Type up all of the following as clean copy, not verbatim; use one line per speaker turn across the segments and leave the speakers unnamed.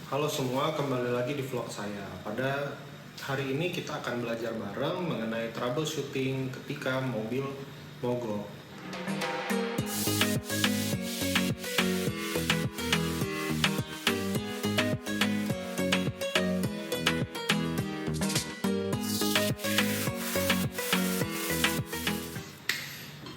Halo semua, kembali lagi di vlog saya. Pada hari ini kita akan belajar bareng mengenai troubleshooting ketika mobil mogok.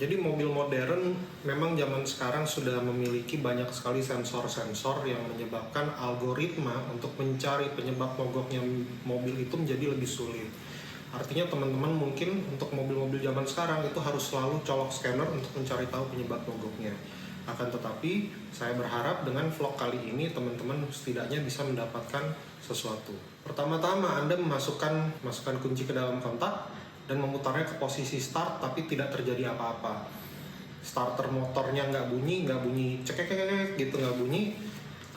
Jadi mobil modern memang zaman sekarang sudah memiliki banyak sekali sensor-sensor yang menyebabkan algoritma untuk mencari penyebab mogoknya mobil itu menjadi lebih sulit. Artinya teman-teman mungkin untuk mobil-mobil zaman sekarang itu harus selalu colok scanner untuk mencari tahu penyebab mogoknya. Akan tetapi saya berharap dengan vlog kali ini teman-teman setidaknya bisa mendapatkan sesuatu. Pertama-tama Anda masukkan kunci ke dalam kontak dan memutarnya ke posisi start, tapi tidak terjadi apa-apa. Starter motornya nggak bunyi cekek gitu, nggak bunyi,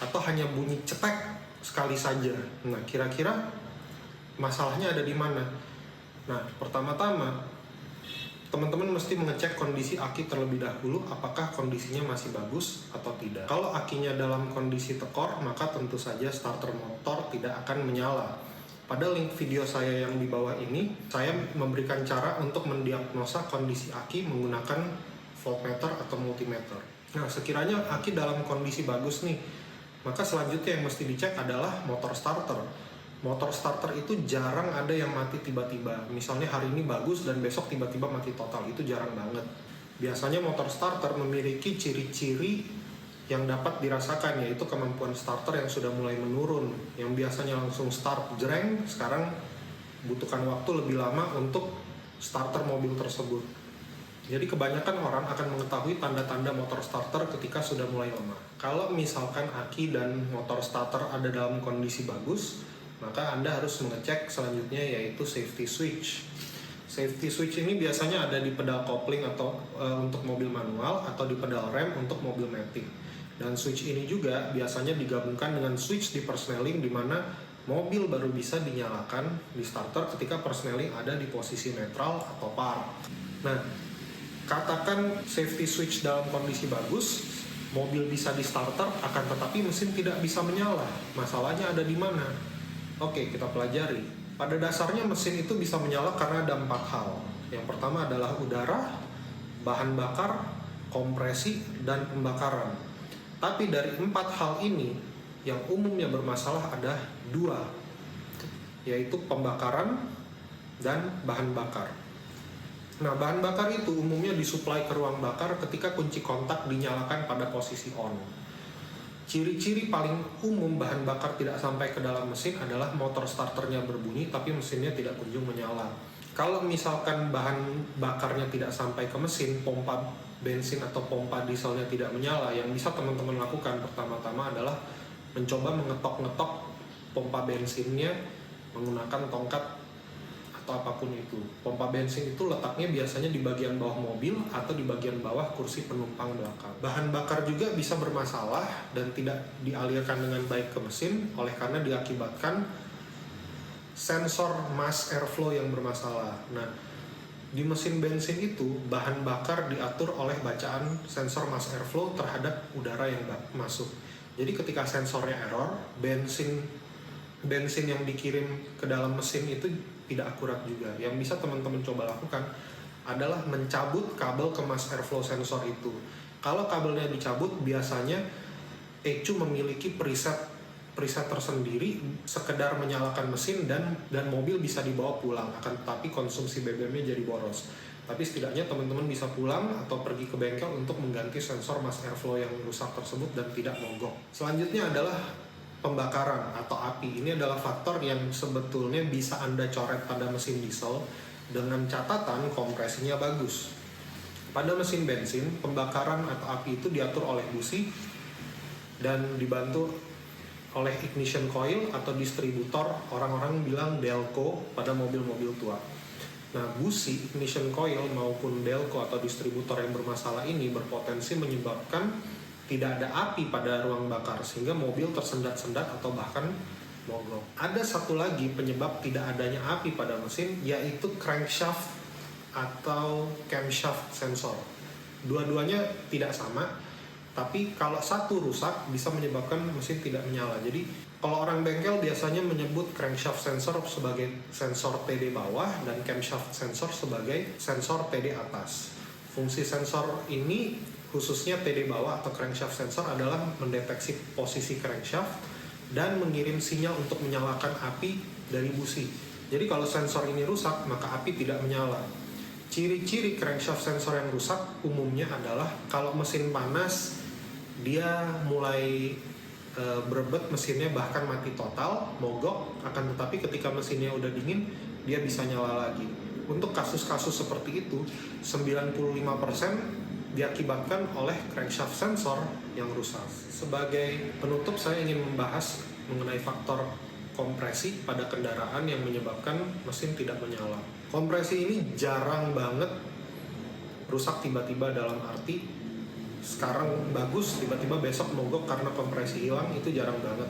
atau hanya bunyi cetek sekali saja. Nah, kira-kira masalahnya ada di mana? Nah, pertama-tama teman-teman mesti mengecek kondisi aki terlebih dahulu, apakah kondisinya masih bagus atau tidak. Kalau akinya dalam kondisi tekor, maka tentu saja starter motor tidak akan menyala. Pada link video saya yang di bawah ini, saya memberikan cara untuk mendiagnosa kondisi aki menggunakan voltmeter atau multimeter. Nah, sekiranya aki dalam kondisi bagus nih, maka selanjutnya yang mesti dicek adalah motor starter. Motor starter itu jarang ada yang mati tiba-tiba. Misalnya hari ini bagus dan besok tiba-tiba mati total, itu jarang banget. Biasanya motor starter memiliki ciri-ciri yang dapat dirasakan, yaitu kemampuan starter yang sudah mulai menurun, yang biasanya langsung start jreng, sekarang butuhkan waktu lebih lama untuk starter mobil tersebut. Jadi kebanyakan orang akan mengetahui tanda-tanda motor starter ketika sudah mulai lemah. Kalau misalkan aki dan motor starter ada dalam kondisi bagus, maka Anda harus mengecek selanjutnya, yaitu safety switch. Safety switch ini biasanya ada di pedal kopling atau untuk mobil manual, atau di pedal rem untuk mobil matic. Dan switch ini juga biasanya digabungkan dengan switch di persneling, di mana mobil baru bisa dinyalakan di starter ketika persneling ada di posisi netral atau par. Nah, katakan safety switch dalam kondisi bagus, mobil bisa di starter, akan tetapi mesin tidak bisa menyala. Masalahnya ada di mana? Oke, kita pelajari. Pada dasarnya mesin itu bisa menyala karena ada 4 hal. Yang pertama adalah udara, bahan bakar, kompresi, dan pembakaran. Tapi dari 4 hal ini, yang umumnya bermasalah ada 2, yaitu pembakaran dan bahan bakar. Nah, bahan bakar itu umumnya disuplai ke ruang bakar ketika kunci kontak dinyalakan pada posisi on. Ciri-ciri paling umum bahan bakar tidak sampai ke dalam mesin adalah motor starternya berbunyi tapi mesinnya tidak kunjung menyala. Kalau misalkan bahan bakarnya tidak sampai ke mesin, pompa bensin atau pompa dieselnya tidak menyala, yang bisa teman-teman lakukan pertama-tama adalah mencoba mengetok-ngetok pompa bensinnya menggunakan tongkat atau apapun itu. Pompa bensin itu letaknya biasanya di bagian bawah mobil atau di bagian bawah kursi penumpang belakang. Bahan bakar juga bisa bermasalah dan tidak dialirkan dengan baik ke mesin oleh karena diakibatkan sensor mass airflow yang bermasalah. Nah, di mesin bensin itu bahan bakar diatur oleh bacaan sensor mass airflow terhadap udara yang masuk. Jadi ketika sensornya error, bensin yang dikirim ke dalam mesin itu tidak akurat juga. Yang bisa teman-teman coba lakukan adalah mencabut kabel ke mass airflow sensor itu. Kalau kabelnya dicabut, biasanya ECU memiliki preset tersendiri, sekedar menyalakan mesin dan mobil bisa dibawa pulang, akan tetapi konsumsi BBM-nya jadi boros. Tapi setidaknya teman-teman bisa pulang atau pergi ke bengkel untuk mengganti sensor mass airflow yang rusak tersebut dan tidak mogok. Selanjutnya adalah pembakaran atau api. Ini adalah faktor yang sebetulnya bisa Anda coret pada mesin diesel dengan catatan kompresinya bagus. Pada mesin bensin, pembakaran atau api itu diatur oleh busi dan dibantu oleh ignition coil atau distributor, orang-orang bilang delco pada mobil-mobil tua. Nah, busi, ignition coil maupun delco atau distributor yang bermasalah ini berpotensi menyebabkan tidak ada api pada ruang bakar sehingga mobil tersendat-sendat atau bahkan mogok. Ada satu lagi penyebab tidak adanya api pada mesin, yaitu crankshaft atau camshaft sensor. Dua-duanya tidak sama, tapi kalau satu rusak bisa menyebabkan mesin tidak menyala. Jadi Kalau orang bengkel biasanya menyebut crankshaft sensor sebagai sensor TD bawah dan camshaft sensor sebagai sensor TD atas. Fungsi sensor ini khususnya TD bawah atau crankshaft sensor adalah mendeteksi posisi crankshaft dan mengirim sinyal untuk menyalakan api dari busi. Jadi kalau sensor ini rusak, maka api tidak menyala. Ciri-ciri crankshaft sensor yang rusak umumnya adalah kalau mesin panas, dia mulai berebet mesinnya, bahkan mati total, mogok, akan tetapi ketika mesinnya udah dingin, dia bisa nyala lagi. Untuk kasus-kasus seperti itu, 95% diakibatkan oleh crankshaft sensor yang rusak. Sebagai penutup, saya ingin membahas mengenai faktor kompresi pada kendaraan yang menyebabkan mesin tidak menyala. Kompresi ini jarang banget rusak tiba-tiba, dalam arti sekarang bagus, tiba-tiba besok mogok karena kompresi hilang, itu jarang banget.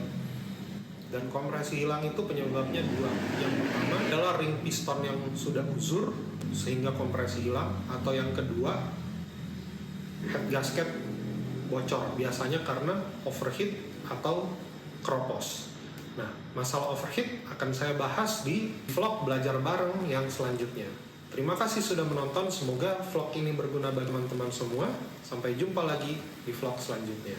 Dan kompresi hilang itu penyebabnya dua. Yang pertama adalah ring piston yang sudah uzur sehingga kompresi hilang, atau yang kedua head gasket bocor, biasanya karena overheat atau keropos. Nah, masalah overheat akan saya bahas di vlog belajar bareng yang selanjutnya. Terima kasih sudah menonton, semoga vlog ini berguna bagi teman-teman semua. Sampai jumpa lagi di vlog selanjutnya.